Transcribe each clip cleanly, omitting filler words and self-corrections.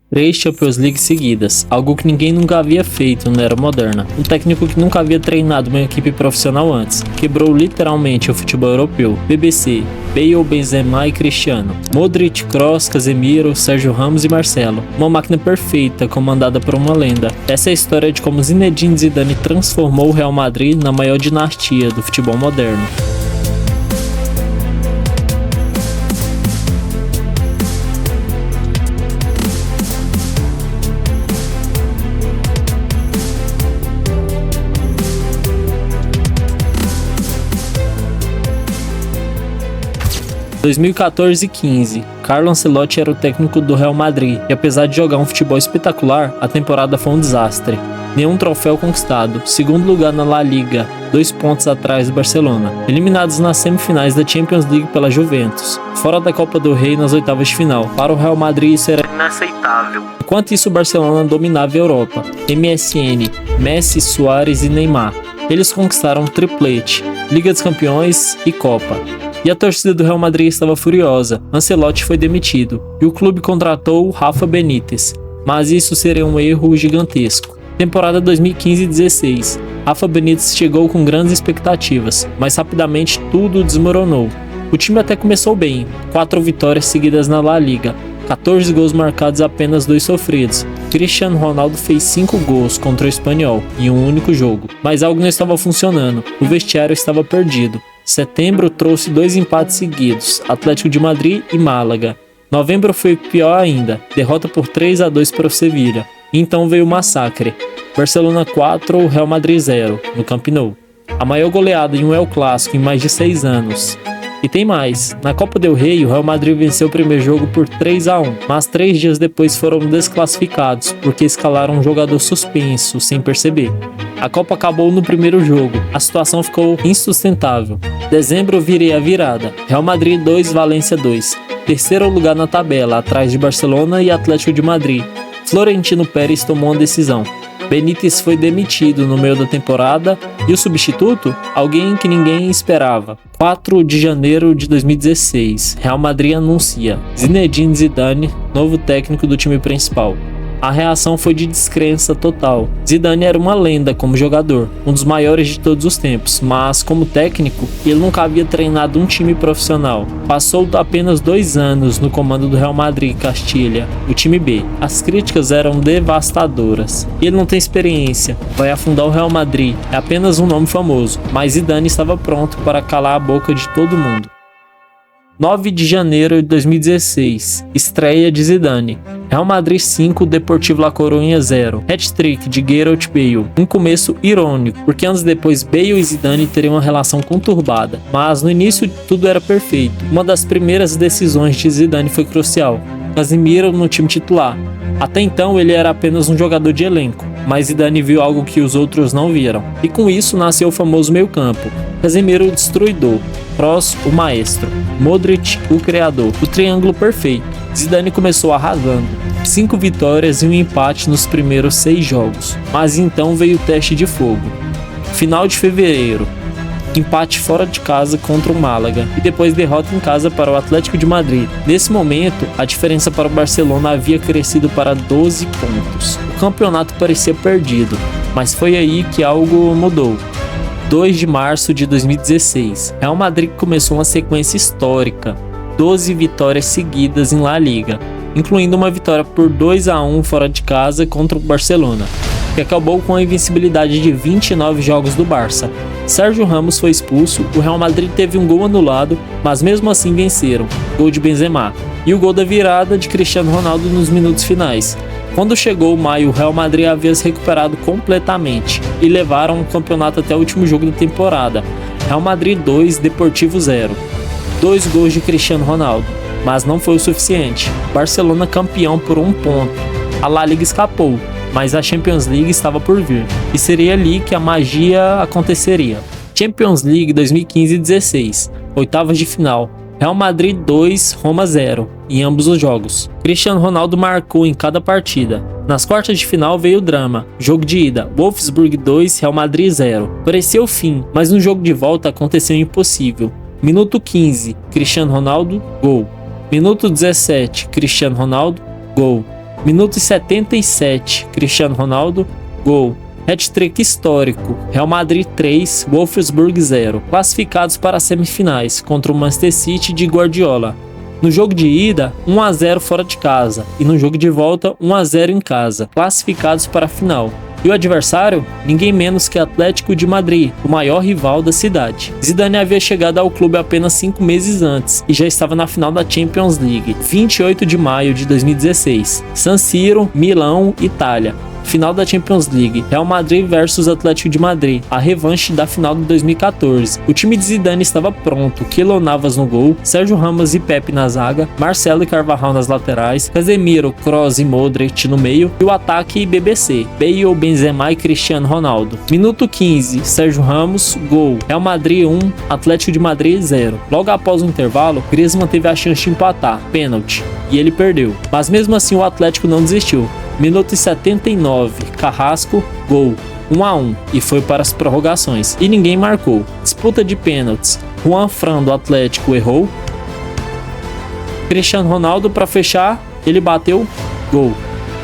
3 Champions League seguidas, algo que ninguém nunca havia feito na era moderna. Um técnico que nunca havia treinado uma equipe profissional antes, quebrou literalmente o futebol europeu. BBC, Bale, Benzema e Cristiano, Modric, Kroos, Casemiro, Sérgio Ramos e Marcelo. Uma máquina perfeita comandada por uma lenda. Essa é a história de como Zinedine Zidane transformou o Real Madrid na maior dinastia do futebol moderno. Em 2014 e 15, Carlo Ancelotti era o técnico do Real Madrid e apesar de jogar um futebol espetacular, a temporada foi um desastre. Nenhum troféu conquistado, segundo lugar na La Liga, 2 pontos atrás do Barcelona. Eliminados nas semifinais da Champions League pela Juventus, fora da Copa do Rei nas oitavas de final. Para o Real Madrid isso era inaceitável. Enquanto isso o Barcelona dominava a Europa. MSN, Messi, Suárez e Neymar. Eles conquistaram o triplete, Liga dos Campeões e Copa. E a torcida do Real Madrid estava furiosa. Ancelotti foi demitido e o clube contratou Rafa Benítez, mas isso seria um erro gigantesco. Temporada 2015-16. Rafa Benítez chegou com grandes expectativas, mas rapidamente tudo desmoronou. O time até começou bem, 4 vitórias seguidas na La Liga, 14 gols marcados, apenas 2 sofridos. Cristiano Ronaldo fez 5 gols contra o Espanhol em um único jogo, mas algo não estava funcionando, o vestiário estava perdido. Setembro trouxe 2 empates seguidos, Atlético de Madrid e Málaga. Novembro foi pior ainda, derrota por 3-2 para o Sevilla. Então veio o massacre, Barcelona 4, Real Madrid 0, no Camp Nou. A maior goleada em um El Clássico em mais de 6 anos. E tem mais, na Copa del Rey o Real Madrid venceu o primeiro jogo por 3-1, mas 3 dias depois foram desclassificados porque escalaram um jogador suspenso sem perceber. A Copa acabou no primeiro jogo, a situação ficou insustentável. Dezembro viria a virada, Real Madrid 2, Valência 2, terceiro lugar na tabela, atrás de Barcelona e Atlético de Madrid. Florentino Pérez tomou uma decisão. Benítez foi demitido no meio da temporada e o substituto? Alguém que ninguém esperava. 4 de janeiro de 2016, Real Madrid anuncia Zinedine Zidane, novo técnico do time principal. A reação foi de descrença total. Zidane era uma lenda como jogador, um dos maiores de todos os tempos, mas como técnico, ele nunca havia treinado um time profissional. Passou apenas 2 anos no comando do Real Madrid Castilha, o time B. As críticas eram devastadoras. Ele não tem experiência, vai afundar o Real Madrid, é apenas um nome famoso, mas Zidane estava pronto para calar a boca de todo mundo. 9 de janeiro de 2016, estreia de Zidane. Real Madrid 5, Deportivo La Coruña 0. Hat-trick de Gareth Bale. Um começo irônico, porque anos depois Bale e Zidane teriam uma relação conturbada, mas no início tudo era perfeito. Uma das primeiras decisões de Zidane foi crucial. Casemiro no time titular. Até então ele era apenas um jogador de elenco, mas Zidane viu algo que os outros não viram. E com isso nasceu o famoso meio-campo. Casemiro o destruidor, Kroos o maestro, Modric o criador, o triângulo perfeito. Zidane começou arrasando, 5 vitórias e um empate nos primeiros 6 jogos. Mas então veio o teste de fogo. Final de fevereiro, empate fora de casa contra o Málaga e depois derrota em casa para o Atlético de Madrid. Nesse momento, a diferença para o Barcelona havia crescido para 12 pontos. O campeonato parecia perdido, mas foi aí que algo mudou. 2 de março de 2016, Real Madrid começou uma sequência histórica, 12 vitórias seguidas em La Liga, incluindo uma vitória por 2-1 fora de casa contra o Barcelona, que acabou com a invencibilidade de 29 jogos do Barça. Sérgio Ramos foi expulso, o Real Madrid teve um gol anulado, mas mesmo assim venceram, gol de Benzema, e o gol da virada de Cristiano Ronaldo nos minutos finais. Quando chegou maio, o Real Madrid havia se recuperado completamente e levaram o campeonato até o último jogo da temporada. Real Madrid 2, Deportivo 0. 2 gols de Cristiano Ronaldo, mas não foi o suficiente. Barcelona campeão por 1 ponto. A La Liga escapou, mas a Champions League estava por vir, e seria ali que a magia aconteceria. Champions League 2015-16, oitavas de final. Real Madrid 2, Roma 0, em ambos os jogos. Cristiano Ronaldo marcou em cada partida. Nas quartas de final veio o drama. Jogo de ida, Wolfsburg 2, Real Madrid 0. Parecia o fim, mas no jogo de volta aconteceu o impossível. Minuto 15, Cristiano Ronaldo, gol. Minuto 17, Cristiano Ronaldo, gol. Minuto 77, Cristiano Ronaldo, gol. Hat-trick histórico, Real Madrid 3, Wolfsburg 0, classificados para as semifinais contra o Manchester City de Guardiola. No jogo de ida, 1-0 fora de casa e no jogo de volta, 1-0 em casa, classificados para a final. E o adversário? Ninguém menos que Atlético de Madrid, o maior rival da cidade. Zidane havia chegado ao clube apenas 5 meses antes e já estava na final da Champions League, 28 de maio de 2016, San Siro, Milão, Itália. Final da Champions League, Real Madrid versus Atlético de Madrid, a revanche da final de 2014. O time de Zidane estava pronto, Keylor Navas no gol, Sérgio Ramos e Pepe na zaga, Marcelo e Carvajal nas laterais, Casemiro, Kroos e Modric no meio, e o ataque BBC, Bale, Benzema e Cristiano Ronaldo. Minuto 15, Sérgio Ramos, gol, Real Madrid 1, Atlético de Madrid 0. Logo após o intervalo, Griezmann teve a chance de empatar, pênalti, e ele perdeu. Mas mesmo assim o Atlético não desistiu. Minuto 79, Carrasco, gol, 1-1 e foi para as prorrogações e ninguém marcou. Disputa de pênaltis, Juan Fran do Atlético errou, Cristiano Ronaldo para fechar, ele bateu, gol.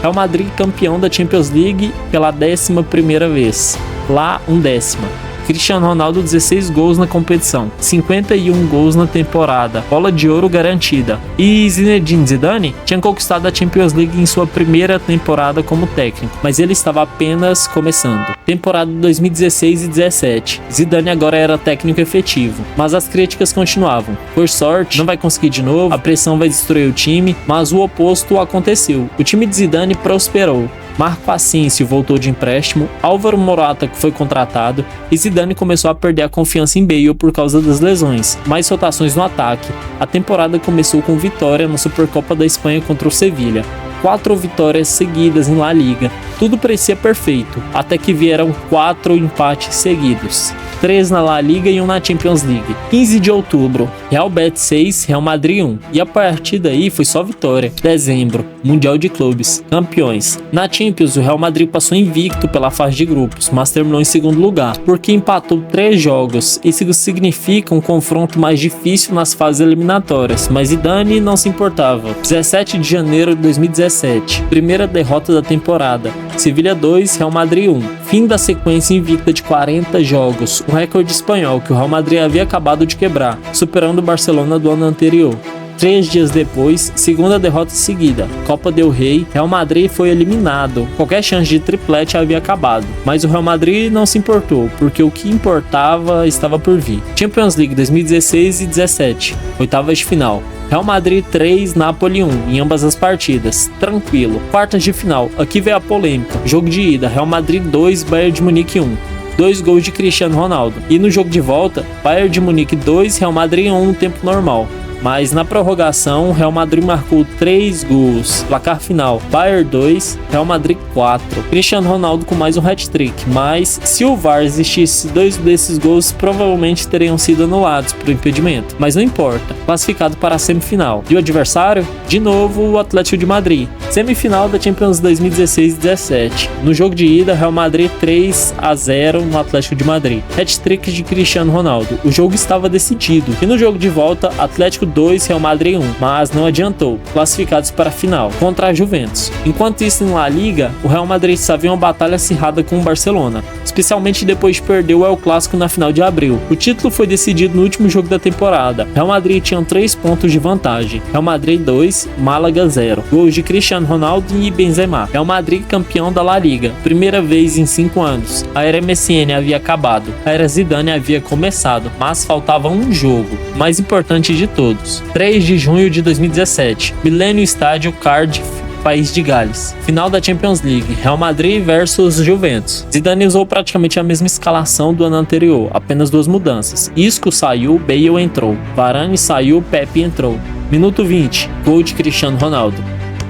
Real Madrid campeão da Champions League pela 11ª vez, lá 1ª. Cristiano Ronaldo 16 gols na competição, 51 gols na temporada, bola de ouro garantida. E Zinedine Zidane tinha conquistado a Champions League em sua primeira temporada como técnico, mas ele estava apenas começando. Temporada 2016 e 17, Zidane agora era técnico efetivo, mas as críticas continuavam. Por sorte, não vai conseguir de novo, a pressão vai destruir o time, mas o oposto aconteceu. O time de Zidane prosperou. Marco Asensio voltou de empréstimo, Álvaro Morata que foi contratado e Zidane começou a perder a confiança em Bale por causa das lesões, mais rotações no ataque. A temporada começou com vitória na Supercopa da Espanha contra o Sevilla, 4 vitórias seguidas em La Liga, tudo parecia perfeito, até que vieram 4 empates seguidos, 3 na La Liga e 1 na Champions League. 15 de outubro, Real Betis 6, Real Madrid 1, e a partir daí foi só vitória. Dezembro, Mundial de Clubes, campeões. Na Champions, o Real Madrid passou invicto pela fase de grupos, mas terminou em segundo lugar, porque empatou 3 jogos. Isso significa um confronto mais difícil nas fases eliminatórias, mas Zidane não se importava. 17 de janeiro de 2017, primeira derrota da temporada, Sevilla 2, Real Madrid 1. Fim da sequência invicta de 40 jogos, um recorde espanhol que o Real Madrid havia acabado de quebrar, superando o Barcelona do ano anterior. 3 dias depois, segunda derrota seguida, Copa del Rey, Real Madrid foi eliminado. Qualquer chance de triplete havia acabado, mas o Real Madrid não se importou, porque o que importava estava por vir. Champions League 2016 e 17, oitavas de final. Real Madrid 3, Napoli 1, em ambas as partidas, tranquilo. Quartas de final, aqui veio a polêmica. Jogo de ida, Real Madrid 2, Bayern de Munique 1. 2 gols de Cristiano Ronaldo. E no jogo de volta, Bayern de Munique 2, Real Madrid 1 no tempo normal. Mas na prorrogação, o Real Madrid marcou 3 gols. Placar final, Bayern 2, Real Madrid 4. Cristiano Ronaldo com mais um hat-trick, mas se o VAR existisse, 2 desses gols provavelmente teriam sido anulados por impedimento. Mas não importa, classificado para a semifinal. E o adversário? De novo, o Atlético de Madrid. Semifinal da Champions 2016-17. No jogo de ida, Real Madrid 3-0 no Atlético de Madrid. Hat-trick de Cristiano Ronaldo. O jogo estava decidido. E no jogo de volta, Atlético 2, Real Madrid 1, mas não adiantou, classificados para a final, contra a Juventus. Enquanto isso, em La Liga, o Real Madrid estava em uma batalha acirrada com o Barcelona, especialmente depois de perder o El Clásico na final de abril. O título foi decidido no último jogo da temporada. Real Madrid tinha 3 pontos de vantagem, Real Madrid 2, Málaga 0, gols de Cristiano Ronaldo e Benzema. Real Madrid campeão da La Liga, primeira vez em 5 anos. A era MSN havia acabado, a era Zidane havia começado, mas faltava um jogo, o mais importante de todos. 3 de junho de 2017, Millennium Stadium, Cardiff, País de Gales. Final da Champions League, Real Madrid versus Juventus. Zidane usou praticamente a mesma escalação do ano anterior, apenas 2 mudanças. Isco saiu, Bale entrou. Varane saiu, Pepe entrou. Minuto 20, gol de Cristiano Ronaldo.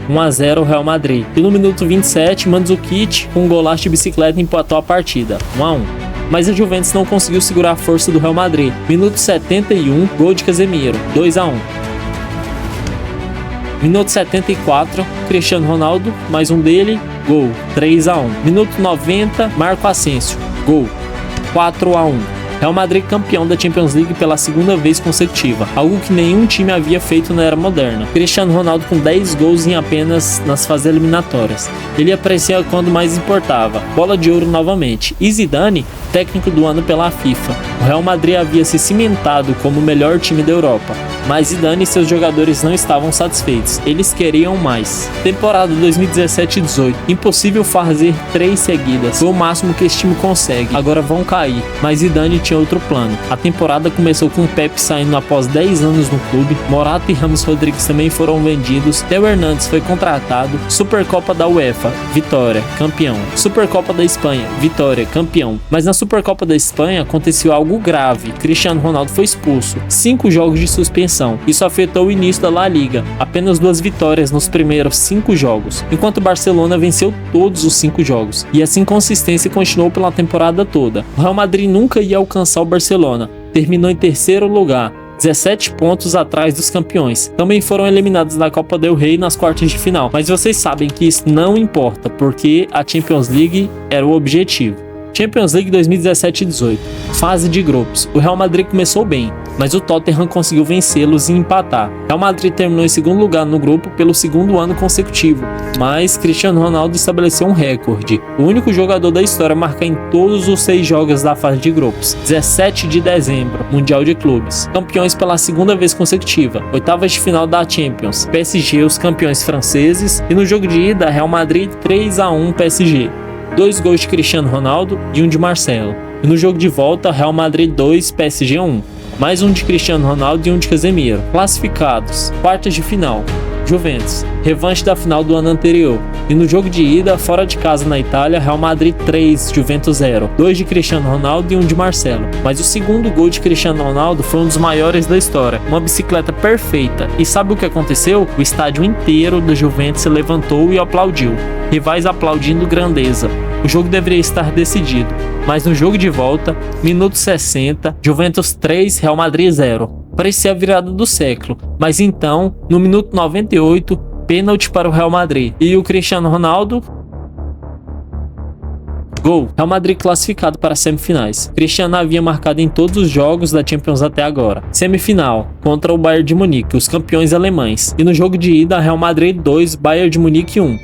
1-0 Real Madrid. E no minuto 27, Mandzukic com um golaço de bicicleta empatou a partida, 1-1. Mas a Juventus não conseguiu segurar a força do Real Madrid. Minuto 71, gol de Casemiro, 2-1. Minuto 74, Cristiano Ronaldo, mais um dele, gol, 3-1. Minuto 90, Marco Asensio, gol, 4-1. Real Madrid campeão da Champions League pela segunda vez consecutiva, algo que nenhum time havia feito na era moderna. Cristiano Ronaldo com 10 gols em apenas nas fases eliminatórias. Ele aparecia quando mais importava, bola de ouro novamente. E Zidane, técnico do ano pela FIFA. O Real Madrid havia se cimentado como o melhor time da Europa, mas Zidane e seus jogadores não estavam satisfeitos, eles queriam mais. Temporada 2017-18, impossível fazer 3 seguidas, foi o máximo que esse time consegue, agora vão cair, mas Zidane tinha outro plano. A temporada começou com Pepe saindo após 10 anos no clube, Morata e Ramos Rodrigues também foram vendidos, Theo Hernandes foi contratado, Supercopa da UEFA, vitória, campeão, Supercopa da Espanha, vitória, campeão, mas na Supercopa da Espanha aconteceu algo grave, Cristiano Ronaldo foi expulso, 5 jogos de suspensão, isso afetou o início da La Liga, apenas 2 vitórias nos primeiros 5 jogos, enquanto o Barcelona venceu todos os 5 jogos, e essa inconsistência continuou pela temporada toda. O Real Madrid nunca ia alcançar o Barcelona, terminou em terceiro lugar, 17 pontos atrás dos campeões. Também foram eliminados da Copa del Rey nas quartas de final, mas vocês sabem que isso não importa, porque a Champions League era o objetivo. Champions League 2017-18, fase de grupos. O Real Madrid começou bem, mas o Tottenham conseguiu vencê-los e empatar. Real Madrid terminou em segundo lugar no grupo pelo segundo ano consecutivo, mas Cristiano Ronaldo estabeleceu um recorde. O único jogador da história a marcar em todos os 6 jogos da fase de grupos. 17 de dezembro, Mundial de Clubes. Campeões pela segunda vez consecutiva. Oitavas de final da Champions. PSG, os campeões franceses. E no jogo de ida, Real Madrid 3-1 PSG. 2 gols de Cristiano Ronaldo e 1 de Marcelo. E no jogo de volta, Real Madrid 2, PSG 1. Mais um de Cristiano Ronaldo e 1 de Casemiro. Classificados. Quartas de final. Juventus, revanche da final do ano anterior. E no jogo de ida, fora de casa na Itália, Real Madrid 3, Juventus 0. 2 de Cristiano Ronaldo e 1 de Marcelo. Mas o segundo gol de Cristiano Ronaldo foi um dos maiores da história. Uma bicicleta perfeita. E sabe o que aconteceu? O estádio inteiro do Juventus se levantou e aplaudiu. Rivais aplaudindo grandeza. O jogo deveria estar decidido. Mas no jogo de volta, minuto 60, Juventus 3, Real Madrid 0. Parecia a virada do século, mas então, no minuto 98, pênalti para o Real Madrid. E o Cristiano Ronaldo... Gol. Real Madrid classificado para as semifinais. Cristiano havia marcado em todos os jogos da Champions até agora. Semifinal, contra o Bayern de Munique, os campeões alemães. E no jogo de ida, Real Madrid 2, Bayern de Munique 1.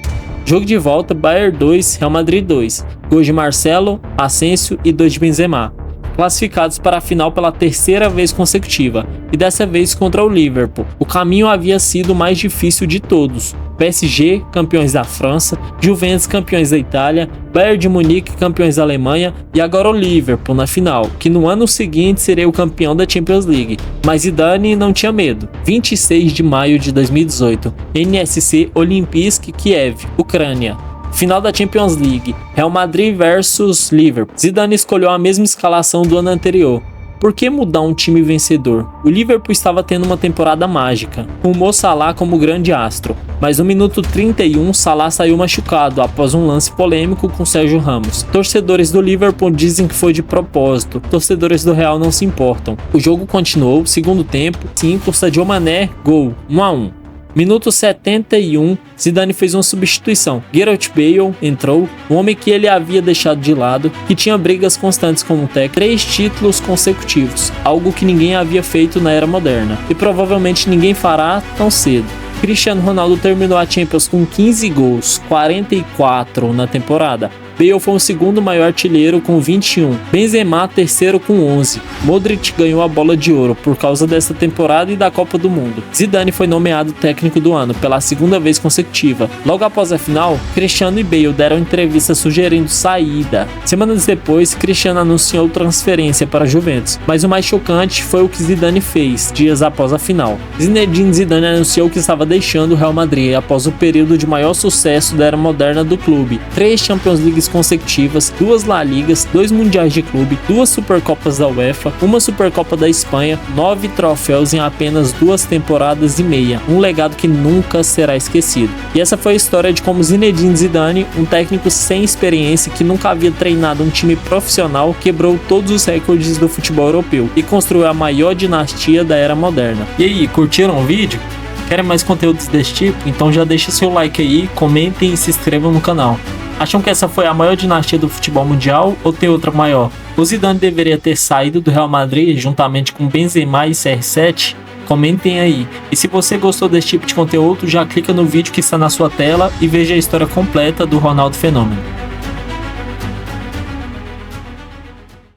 Jogo de volta, Bayern 2, Real Madrid 2. Gols de Marcelo, Asensio e 2 de Benzema. Classificados para a final pela terceira vez consecutiva, e dessa vez contra o Liverpool. O caminho havia sido o mais difícil de todos. PSG, campeões da França, Juventus, campeões da Itália, Bayern de Munique, campeões da Alemanha, e agora o Liverpool na final, que no ano seguinte seria o campeão da Champions League. Mas Zidane não tinha medo. 26 de maio de 2018, NSC Olympique Kiev, Ucrânia. Final da Champions League, Real Madrid versus Liverpool. Zidane escolheu a mesma escalação do ano anterior. Por que mudar um time vencedor? O Liverpool estava tendo uma temporada mágica, com Mo Salah como grande astro, mas no minuto 31 Salah saiu machucado após um lance polêmico com Sérgio Ramos. Torcedores do Liverpool dizem que foi de propósito, torcedores do Real não se importam. O jogo continuou, segundo tempo, 5, Sadio Mané, gol, 1-1. Minuto 71, Zidane fez uma substituição. Gareth Bale entrou, um homem que ele havia deixado de lado, que tinha brigas constantes com o técnico, 3 títulos consecutivos, algo que ninguém havia feito na era moderna, e provavelmente ninguém fará tão cedo. Cristiano Ronaldo terminou a Champions com 15 gols, 44 na temporada. Bale foi o segundo maior artilheiro com 21, Benzema terceiro com 11. Modric ganhou a bola de ouro por causa dessa temporada e da Copa do Mundo. Zidane foi nomeado técnico do ano pela segunda vez consecutiva. Logo após a final, Cristiano e Bale deram entrevista sugerindo saída. Semanas depois, Cristiano anunciou transferência para a Juventus, mas o mais chocante foi o que Zidane fez dias após a final. Zinedine Zidane anunciou que estava deixando o Real Madrid após o período de maior sucesso da era moderna do clube. 3 Champions Leagues consecutivas, 2 La Ligas, 2 Mundiais de Clube, 2 Supercopas da UEFA, 1 Supercopa da Espanha, 9 troféus em apenas 2 temporadas e meia, um legado que nunca será esquecido. E essa foi a história de como Zinedine Zidane, um técnico sem experiência que nunca havia treinado um time profissional, quebrou todos os recordes do futebol europeu e construiu a maior dinastia da era moderna. E aí, curtiram o vídeo? Querem mais conteúdos desse tipo? Então já deixa seu like aí, comentem e se inscrevam no canal. Acham que essa foi a maior dinastia do futebol mundial ou tem outra maior? O Zidane deveria ter saído do Real Madrid juntamente com Benzema e CR7? Comentem aí. E se você gostou desse tipo de conteúdo, já clica no vídeo que está na sua tela e veja a história completa do Ronaldo Fenômeno.